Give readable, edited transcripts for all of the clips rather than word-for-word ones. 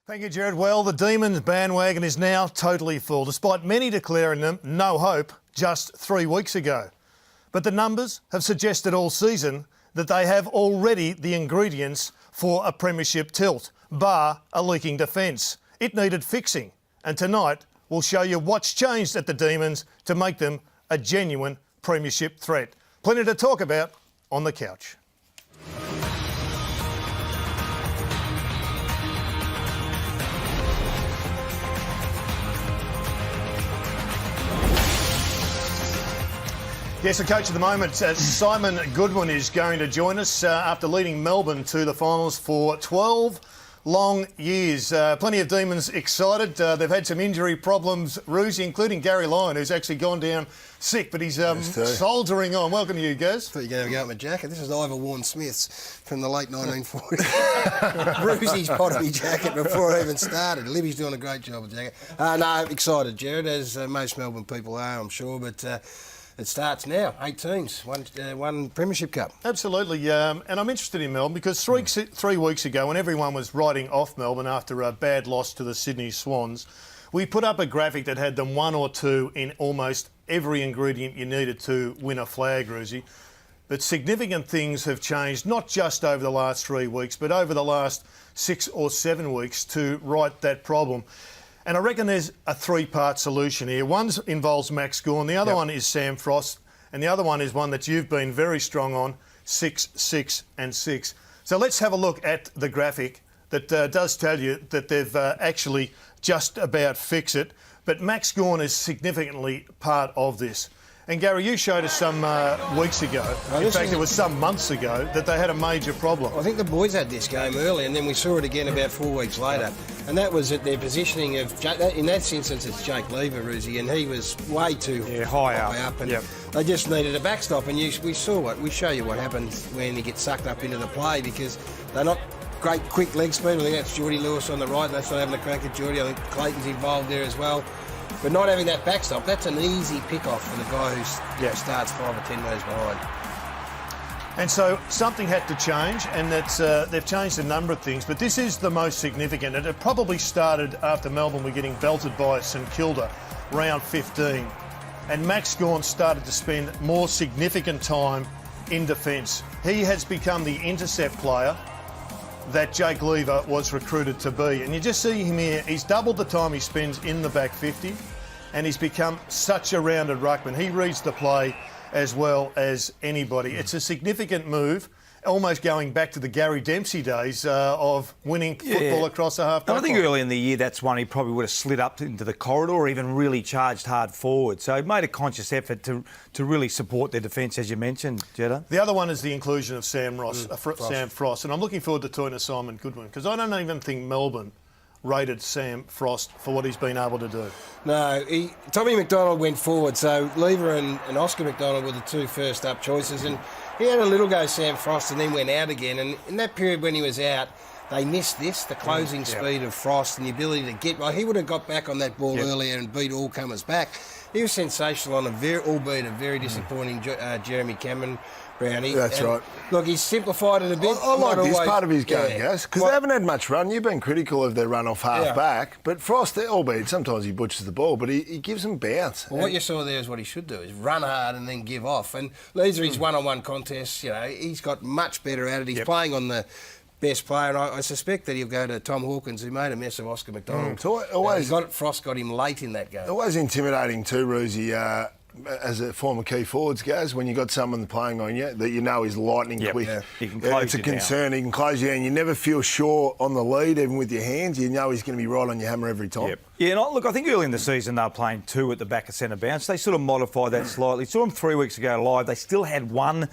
Thank you, Jared. Well, the Demons bandwagon is now totally full, despite many declaring them no hope just 3 weeks ago. But the numbers have suggested all season that they have already the ingredients for a premiership tilt, bar a leaking defence. It needed fixing, and tonight we'll show you what's changed at the Demons to make them a genuine premiership threat. Plenty to talk about on the couch. Yes, the coach at the moment, Simon Goodwin, is going to join us after leading Melbourne to the finals for 12 long years. Plenty of Demons excited. They've had some injury problems, Roosie, including Gary Lyon, who's actually gone down sick, but he's soldiering on. Welcome to you, Gaz. I thought you were going to go with my jacket. This is Ivor Warren Smith's from the late 1940s. Roosie's pottery jacket before I even started. Libby's doing a great job with the jacket. No, excited, Jared, as most Melbourne people are, I'm sure, but... it starts now. 8 teams, one Premiership Cup. Absolutely, and I'm interested in Melbourne because three weeks ago, when everyone was writing off Melbourne after a bad loss to the Sydney Swans, we put up a graphic that had them 1 or 2 in almost every ingredient you needed to win a flag, Roosie. But significant things have changed, not just over the last 3 weeks, but over the last 6 or 7 weeks to right that problem. And I reckon there's a 3-part solution here. One involves Max Gawn, the other one is Sam Frost, and the other one is one that you've been very strong on, 6, 6 and 6. So let's have a look at the graphic that does tell you that they've actually just about fixed it. But Max Gawn is significantly part of this. And Gary, you showed us some weeks ago, in fact it was some months ago, that they had a major problem. I think the boys had this game early and then we saw it again about 4 weeks later. And that was at their positioning of, in that instance it's Jake Lever, Roosie, and he was way too high up. And they just needed a backstop, and we show you what happens when he gets sucked up into the play, because they're not great quick leg speed. I think that's Geordie Lewis on the right, and that's not having a crack at Geordie. I think Clayton's involved there as well. But not having that backstop, that's an easy pick-off for the guy who starts 5 or 10 metres behind. And so something had to change, and that's, they've changed a number of things, but this is the most significant. And it probably started after Melbourne were getting belted by St Kilda, round 15. And Max Gawn started to spend more significant time in defence. He has become the intercept player that Jake Lever was recruited to be. And you just see him here, he's doubled the time he spends in the back 50, and he's become such a rounded ruckman. He reads the play as well as anybody. It's a significant move, almost going back to the Gary Dempsey days of winning football across the half-back. I think early in the year, that's one he probably would have slid up into the corridor or even really charged hard forward. So he made a conscious effort to really support their defence, as you mentioned, Jeddah. The other one is the inclusion of Sam Frost. And I'm looking forward to talking to Simon Goodwin, because I don't even think Melbourne rated Sam Frost for what he's been able to do. No, Tommy McDonald went forward, so Lever and Oscar McDonald were the 2 first-up choices, and he had a little go, Sam Frost, and then went out again. And in that period when he was out, they missed the closing speed of Frost and the ability to get... Well, he would have got back on that ball earlier and beat all comers back. He was sensational on albeit a very disappointing Jeremy Cameron brownie. That's right. Look, he's simplified it a bit. I like this part of his game, guys, because they haven't had much run. You've been critical of their run off half-back, but Frost, albeit sometimes he butchers the ball, but he gives them bounce. Well, what you saw there is what he should do, is run hard and then give off. And these are his one-on-one contests. You know, he's got much better at it. He's playing on the best player, and I suspect that he'll go to Tom Hawkins, who made a mess of Oscar McDonald. Frost got him late in that game. Always intimidating too, Roosie, as a former key forwards, guys, when you got someone playing on you that you know is lightning quick. Yeah. He can close it's a concern. He can close you down. You never feel sure on the lead, even with your hands. You know he's going to be right on your hammer every time. Yeah, and look, I think early in the season they were playing 2 at the back of centre bounce. They sort of modified that slightly. Saw them 3 weeks ago live. They still had 1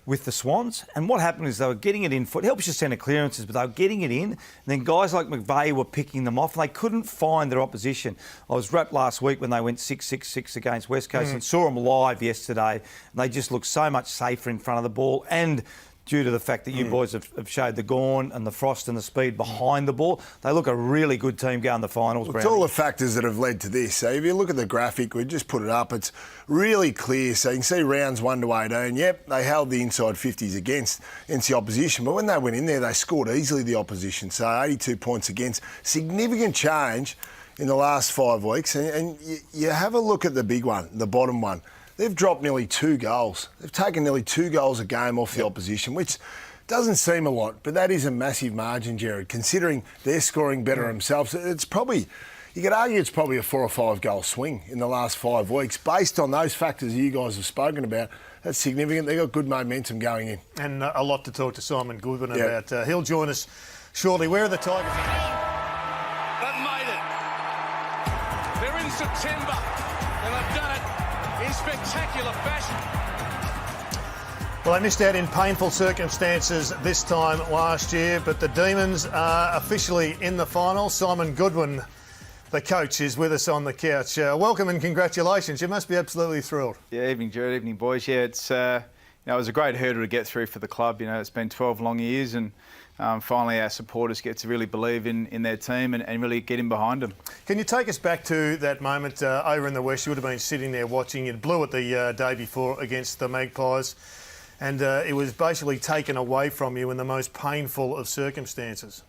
with the Swans, and what happened is they were getting it in foot. It helps you centre clearances, but they were getting it in, and then guys like McVeigh were picking them off, and they couldn't find their opposition. I was wrapped last week when they went 6-6-6 against West Coast and saw them live yesterday, and they just looked so much safer in front of the ball, and due to the fact that you boys have showed the gone and the frost and the speed behind the ball. They look a really good team going the finals, It's all the factors that have led to this. So if you look at the graphic, we just put it up, it's really clear. So you can see rounds 1 to 18, yep, they held the inside 50s against the opposition, but when they went in there, they scored easily the opposition. So 82 points against. Significant change in the last 5 weeks. And you have a look at the big one, the bottom one. They've dropped nearly 2 goals. They've taken nearly 2 goals a game off the opposition, which doesn't seem a lot, but that is a massive margin, Jared, considering they're scoring better themselves. It's probably, you could argue it's probably a 4 or 5 goal swing in the last 5 weeks. Based on those factors you guys have spoken about, that's significant. They've got good momentum going in. And a lot to talk to Simon Goodwin about. He'll join us shortly. Where are the Tigers? They've made it. They're in September, and they've done it in spectacular fashion. Well, they missed out in painful circumstances this time last year, but the Demons are officially in the final. Simon Goodwin, the coach, is with us on the couch. Welcome and congratulations. You must be absolutely thrilled. Yeah, evening, Jared. Evening, boys. Yeah, it's it was a great hurdle to get through for the club. It's been 12 long years, and finally our supporters get to really believe in their team and really get in behind them. Can you take us back to that moment over in the West? You would have been sitting there watching. It blew it the day before against the Magpies, and it was basically taken away from you in the most painful of circumstances.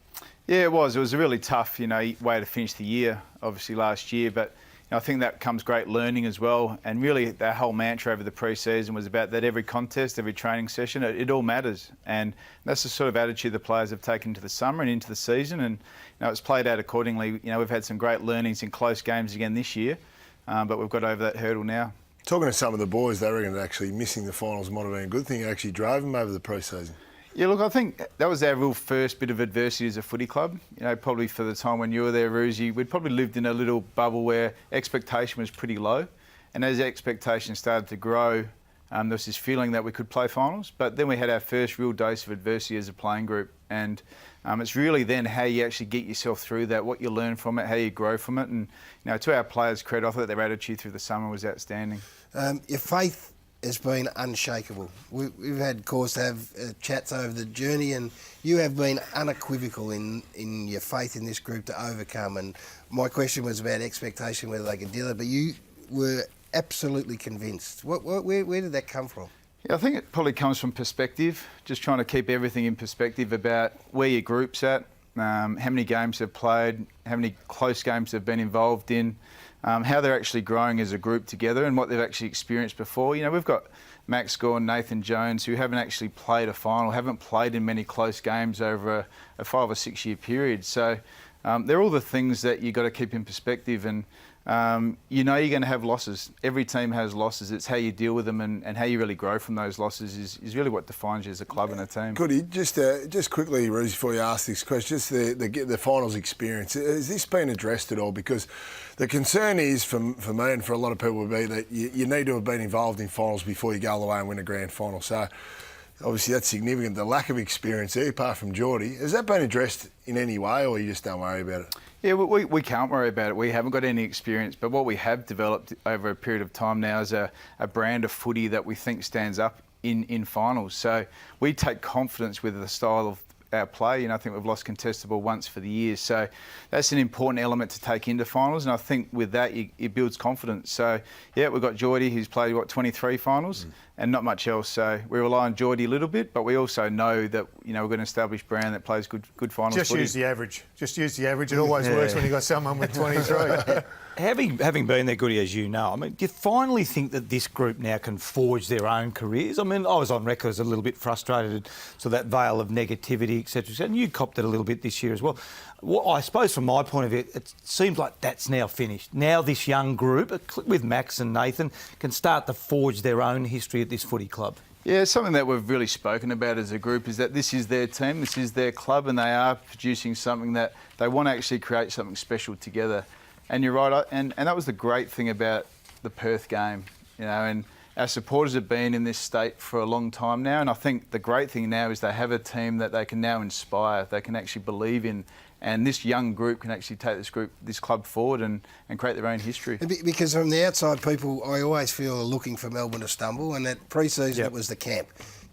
Yeah, it was. It was a really tough, way to finish the year, obviously last year, but I think that comes great learning as well. And really, our whole mantra over the pre-season was about that every contest, every training session, it all matters. And that's the sort of attitude the players have taken to the summer and into the season. And it's played out accordingly. We've had some great learnings in close games again this year, but we've got over that hurdle now. Talking to some of the boys, they reckon that actually missing the finals might have been a good thing. It actually drove them over the pre-season. Yeah, look, I think that was our real first bit of adversity as a footy club. Probably for the time when you were there, Roosie, we'd probably lived in a little bubble where expectation was pretty low. And as expectations started to grow, there was this feeling that we could play finals. But then we had our first real dose of adversity as a playing group. And it's really then how you actually get yourself through that, what you learn from it, how you grow from it. And to our players' credit, I thought their attitude through the summer was outstanding. Your faith has been unshakable. We've had cause to have chats over the journey, and you have been unequivocal in your faith in this group to overcome. And my question was about expectation, whether they could deal it, but you were absolutely convinced. Where did that come from? Yeah, I think it probably comes from perspective, just trying to keep everything in perspective about where your group's at, how many games they've played, how many close games they've been involved in, how they're actually growing as a group together and what they've actually experienced before. We've got Max Gore and Nathan Jones who haven't actually played a final, haven't played in many close games over a 5 or 6 year period. So they're all the things that you've got to keep in perspective. And you're going to have losses. Every team has losses. It's how you deal with them and how you really grow from those losses is really what defines you as a club and a team. Goody, just quickly, Ruse, before you ask this question, just the finals experience. Has this been addressed at all? Because the concern is, for me and for a lot of people, would be that you need to have been involved in finals before you go all the way and win a grand final. So obviously that's significant. The lack of experience there, apart from Geordie, has that been addressed in any way, or you just don't worry about it? Yeah, we can't worry about it. We haven't got any experience, but what we have developed over a period of time now is a brand of footy that we think stands up in finals. So we take confidence with the style of our play. I think we've lost contestable once for the years. So that's an important element to take into finals. And I think with that, it builds confidence. So, yeah, we've got Geordie, who's played, 23 finals and not much else. So we rely on Geordie a little bit, but we also know that, we've got an established brand that plays good finals Just footy. use the average. Just use the average. It always works when you've got someone with 23. Having been there, Goody, as you know, do you finally think that this group now can forge their own careers? I was on record as a little bit frustrated, so that veil of negativity, etc., and you copped it a little bit this year as well. I suppose from my point of view, it seems like that's now finished. Now this young group, with Max and Nathan, can start to forge their own history at this footy club. Yeah, something that we've really spoken about as a group is that this is their team, this is their club, and they are producing something that they want to actually create something special together. And you're right, and that was the great thing about the Perth game, and our supporters have been in this state for a long time now, and I think the great thing now is they have a team that they can now inspire, they can actually believe in, and this young group can actually take this club forward and create their own history. Because from the outside, people, I always feel, are looking for Melbourne to stumble, and that pre-season it was the camp.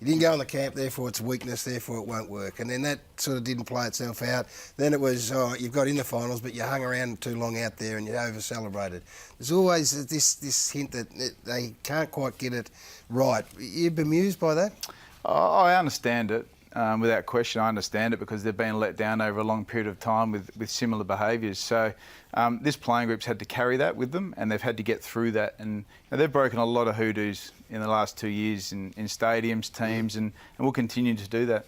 You didn't go on the camp, therefore it's weakness, therefore it won't work. And then that sort of didn't play itself out. Then it was, you've got in the finals, but you hung around too long out there and you over-celebrated. There's always this hint that they can't quite get it right. You bemused by that? I understand it. Without question, I understand it because they've been let down over a long period of time with similar behaviours. So this playing group's had to carry that with them, and they've had to get through that. And they've broken a lot of hoodoos in the last 2 years in stadiums, teams, and will continue to do that.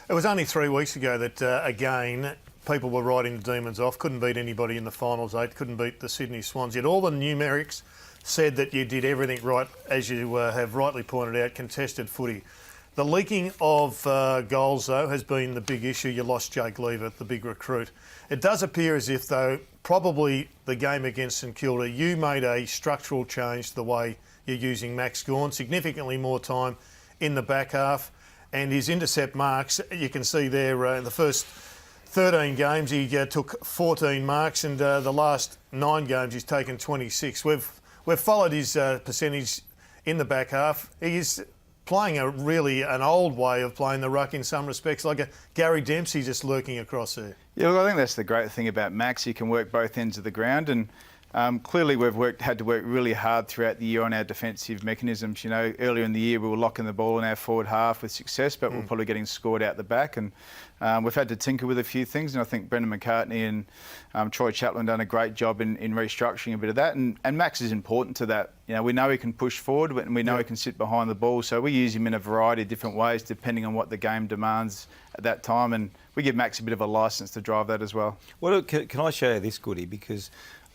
It was only 3 weeks ago that, again, people were writing the Demons off, couldn't beat anybody in the finals 8, couldn't beat the Sydney Swans. Yet all the numerics said that you did everything right, as you have rightly pointed out, contested footy. The leaking of goals, though, has been the big issue. You lost Jake Lever, the big recruit. It does appear as if, though, probably the game against St Kilda, you made a structural change to the way you're using Max Gawn, significantly more time in the back half. And his intercept marks, you can see there in the first 13 games, he took 14 marks, and the last 9 games he's taken 26. We've followed his percentage in the back half. He's playing an old way of playing the ruck in some respects, like a Gary Dempsey just lurking across there. Yeah, well, I think that's the great thing about Max. He can work both ends of the ground, and clearly we've had to work really hard throughout the year on our defensive mechanisms. You know, earlier in the year we were locking the ball in our forward half with success, but we're probably getting scored out the back, and we've had to tinker with a few things, and I think Brendan McCartney and Troy Chaplin done a great job in restructuring a bit of that, and Max is important to that. You know, we know he can push forward and we know he can sit behind the ball, so we use him in a variety of different ways depending on what the game demands at that time, and we give Max a bit of a licence to drive that as well. Well, can I show you this, Goody, because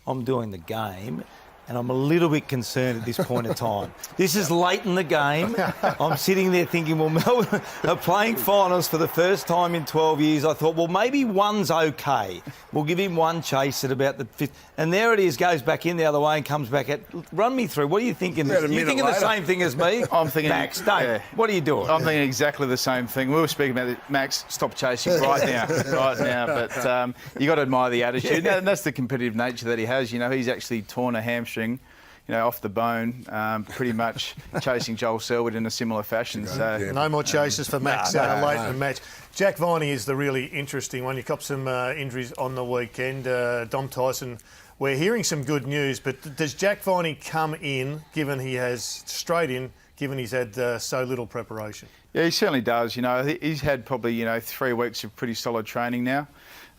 I'm doing the game and I'm a little bit concerned at this point in time. This is late in the game. I'm sitting there thinking, well, Melbourne are playing finals for the first time in 12 years. I thought, well, maybe one's okay. We'll give him one chase at about the 5th. And there it is, goes back in the other way and comes back at... Run me through. What are you thinking? Are you thinking the same thing as me? I'm thinking... Max, don't. Yeah. What are you doing? I'm thinking exactly the same thing. We were speaking about it. Max, stop chasing right now. But you got to admire the attitude. And that's the competitive nature that he has. You know, he's actually torn a hamstring, you know, off the bone, pretty much chasing Joel Selwood in a similar fashion. So no more chases for Max late in the match. Jack Viney is the really interesting one. You copped some injuries on the weekend. Dom Tyson, we're hearing some good news, but does Jack Viney come in, given he has straight in, given he's had so little preparation? Yeah, he certainly does. You know, he's had probably 3 weeks of pretty solid training now.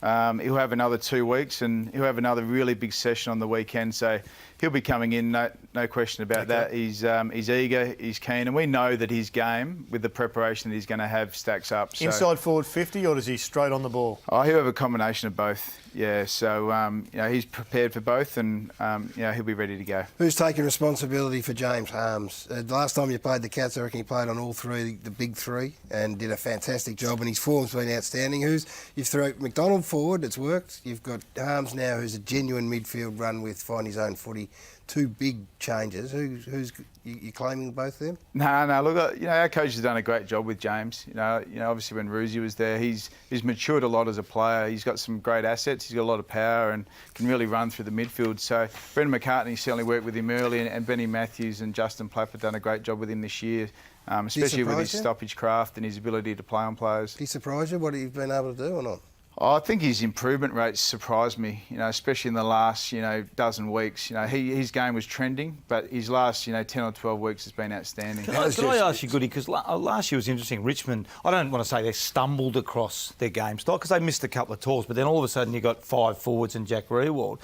He'll have another 2 weeks, and he'll have another really big session on the weekend. So he'll be coming in, no question about that. He's eager, he's keen, and we know that his game, with the preparation that he's going to have, stacks up. So, inside forward 50, or does he straight on the ball? Oh, he'll have a combination of both. Yeah, so he's prepared for both, and he'll be ready to go. Who's taking responsibility for James Harmes? The last time you played the Cats, I reckon he played on all three, the big three, and did a fantastic job, and his form's been outstanding. You've thrown McDonald forward, it's worked. You've got Harmes now, who's a genuine midfield run with find his own footy. 2 big changes. Who's you claiming both of them? No. Look, our coach has done a great job with James. Obviously when Ruzi was there, he's matured a lot as a player. He's got some great assets. He's got a lot of power and can really run through the midfield. So Brendan McCartney certainly worked with him early, and Benny Matthews and Justin Plapp have done a great job with him this year, especially with his stoppage craft and his ability to play on players. Did he surprise you? What have you been able to do or not? I think his improvement rates surprised me, especially in the last, dozen weeks. His game was trending, but his last, 10 or 12 weeks has been outstanding. Can I ask you, Goody, because last year was interesting. Richmond, I don't want to say they stumbled across their game style because they missed a couple of tours, but then all of a sudden you got 5 forwards and Jack Rewald.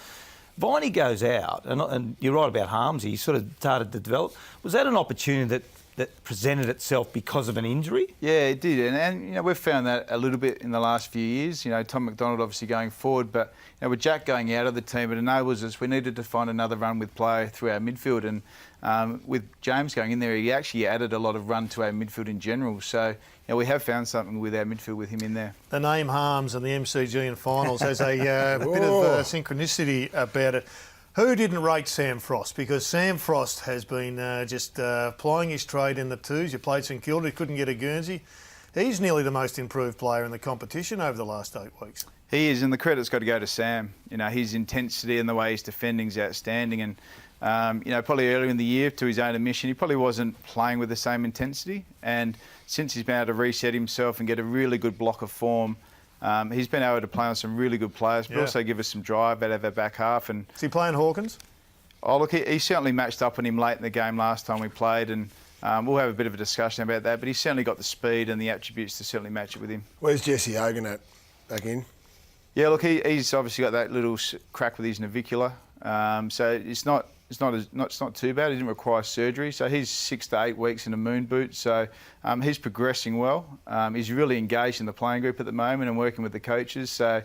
Viney goes out, and you're right about Harmes, he sort of started to develop. Was that an opportunity that presented itself because of an injury? Yeah, it did, and we've found that a little bit in the last few years. Tom McDonald obviously going forward, but with Jack going out of the team, it enables us. We needed to find another run with play through our midfield, and with James going in there, he actually added a lot of run to our midfield in general. So we have found something with our midfield with him in there. The name Harmes and the MCG in finals has a bit of synchronicity about it. Who didn't rate Sam Frost? Because Sam Frost has been just plying his trade in the twos. You played St Kilda, couldn't get a Guernsey. He's nearly the most improved player in the competition over the last 8 weeks. He is, and the credit's got to go to Sam. His intensity and the way he's defending is outstanding. And probably earlier in the year, to his own admission, he probably wasn't playing with the same intensity. And since he's been able to reset himself and get a really good block of form, he's been able to play on some really good players, but also give us some drive out of our back half. And is he playing Hawkins? oh, look, he certainly matched up on him late in the game last time we played, and we'll have a bit of a discussion about that, but he's certainly got the speed and the attributes to certainly match it with him. Where's Jesse Hogan at? Back in? Yeah, look, he's obviously got that little crack with his navicular, so it's not too bad. He didn't require surgery, so he's 6 to 8 weeks in a moon boot. So he's progressing well. He's really engaged in the playing group at the moment and working with the coaches. So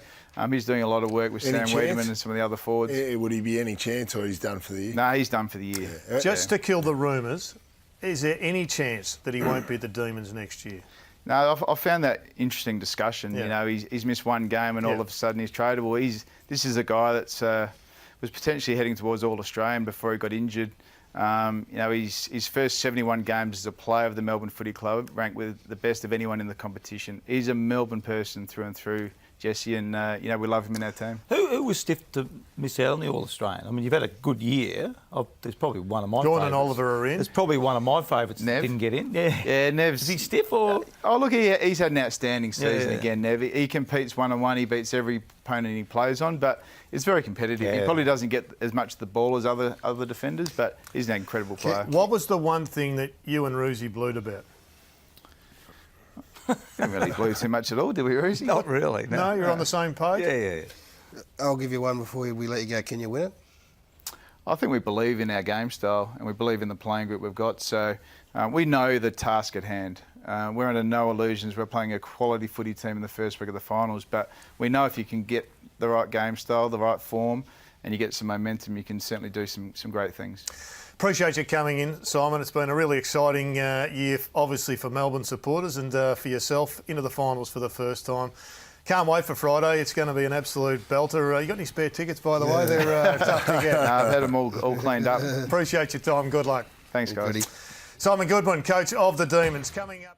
he's doing a lot of work with Sam Wiedemann and some of the other forwards. Would he be any chance, or he's done for the year? No, he's done for the year. Yeah. Just to kill the rumours, is there any chance that he won't be at the Demons next year? No, I found that interesting discussion. Yeah. You know, he's missed one game and all of a sudden he's tradable. This is a guy that's was potentially heading towards All-Australian before he got injured. You know, his first 71 games as a player of the Melbourne Footy Club ranked with the best of anyone in the competition. He's a Melbourne person through and through, Jesse, and you know, we love him in our team. Who was stiff to miss out on the All-Australian? I mean, you've had a good year. There's probably one of my favourites. Gordon and Oliver are in. It's probably one of my favourites that didn't get in. Yeah, Nev's... Is he stiff or...? Oh, look, he's had an outstanding season Yeah. again, Nev. He competes one-on-one. He beats every opponent he plays on, but it's very competitive. Yeah. He probably doesn't get as much the ball as other defenders, but he's an incredible player. What was the one thing that you and Roosie blued about? Didn't really blew too much at all, did we, Roosie? Not really, no. No, you're on the same page? Yeah. I'll give you one before we let you go. Can you win it? I think we believe in our game style and we believe in the playing group we've got. So we know the task at hand. We're under no illusions. We're playing a quality footy team in the first week of the finals, but we know if you can get the right game style, the right form, and you get some momentum, you can certainly do some great things. Appreciate you coming in, Simon. It's been a really exciting year, obviously, for Melbourne supporters and for yourself into the finals for the first time. Can't wait for Friday. It's going to be an absolute belter. You got any spare tickets, by the way? They're tough to get. I've had them all cleaned up. Appreciate your time. Good luck. Thanks, guys. Simon Goodwin, coach of the Demons, coming up.